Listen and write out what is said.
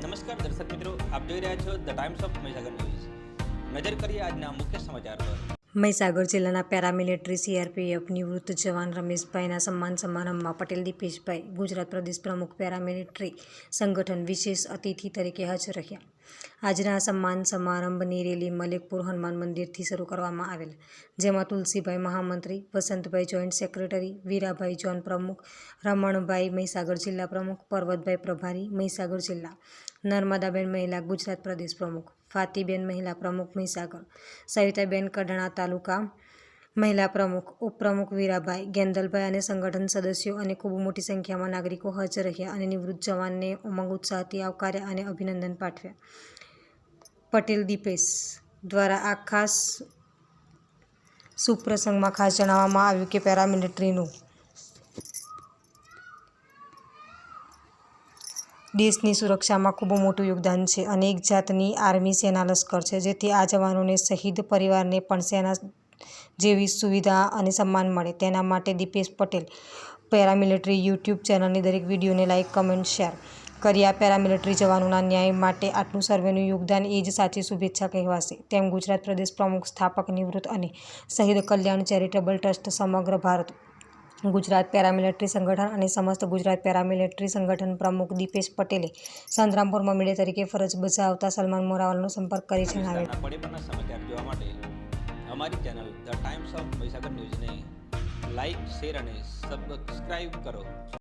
નમસ્કાર દર્શક મિત્રો, આપ જોઈ રહ્યા છો the Times of Mahisagar news. નજર કરીએ આજના મુખ્ય સમાચાર પર। મહીસાગર જિલ્લાના પેરામિલિટરી સીઆરપીએફ નિવૃત્ત જવાન રમેશભાઈના સન્માન સમારંભમાં પટેલ દીપેશભાઈ ગુજરાત પ્રદેશ પ્રમુખ પેરામિલિટરી સંગઠન વિશેષ અતિથિ તરીકે હાજર રહ્યા। આજના સન્માન સમારંભની રેલી મલેકપુર હનુમાન મંદિરથી શરૂ કરવામાં આવેલ, જેમાં તુલસીભાઈ મહામંત્રી, Vasantbhai joint secretary, Virabhai zone પ્રમુખ, રમણભાઈ મહીસાગર જિલ્લા પ્રમુખ, પર્વતભાઈ પ્રભારી મહીસાગર જિલ્લા, નર્મદાબેન મહિલા ગુજરાત પ્રદેશ પ્રમુખ, ફાતીબેન મહિલા પ્રમુખ મહીસાગર, સવિતાબેન કડાણા તાલુકા મહિલા પ્રમુખ, ઉપપ્રમુખ વીરાભાઈ, ગેંદલભાઈ અને સંગઠન સદસ્યો અને ખૂબ મોટી સંખ્યામાં નાગરિકો હાજર રહ્યા અને નિવૃત્ત જવાનને ઉમંગ ઉત્સાહથી આવકાર્યા અને અભિનંદન પાઠવ્યા। પટેલ દીપેશ દ્વારા આ ખાસ સુપ્રસંગમાં ખાસ જણાવવામાં આવ્યું કે પેરામિલિટરીનું દેશની સુરક્ષામાં ખૂબ મોટું યોગદાન છે અને એક જાતની આર્મી સેના લશ્કર છે, જેથી આ જવાનોને શહીદ પરિવારને પણ સેના જેવી સુવિધા અને સન્માન મળે, તેના માટે દીપેશ પટેલ પેરામિલિટરી યુટ્યુબ ચેનલની દરેક વિડીયોને લાઇક, કમેન્ટ, શેર કરી આ પેરામિલિટરી જવાનોના ન્યાય માટે આટલું સર્વેનું યોગદાન એ જ સાચી શુભેચ્છા કહેવાશે, તેમ ગુજરાત પ્રદેશ પ્રમુખ, સ્થાપક, નિવૃત્ત અને શહીદ કલ્યાણ ચેરિટેબલ ટ્રસ્ટ સમગ્ર ભારત ગુજરાત પેરામિલિટરી સંગઠન અને સમસ્ત ગુજરાત પેરામિલિટરી સંગઠન પ્રમુખ દીપેશ પટેલે સંતરામપુરમાં મીડિયા તરીકે ફરજ બજાવતા સલમાન મોરાવાલાનો સંપર્ક કરી જણાવેલ। પડેપણના સમાચાર જોવા માટે અમારી channel the Times of Mahisagar ન્યૂઝને લાઇક, શેર અને સબસ્ક્રાઇબ કરો।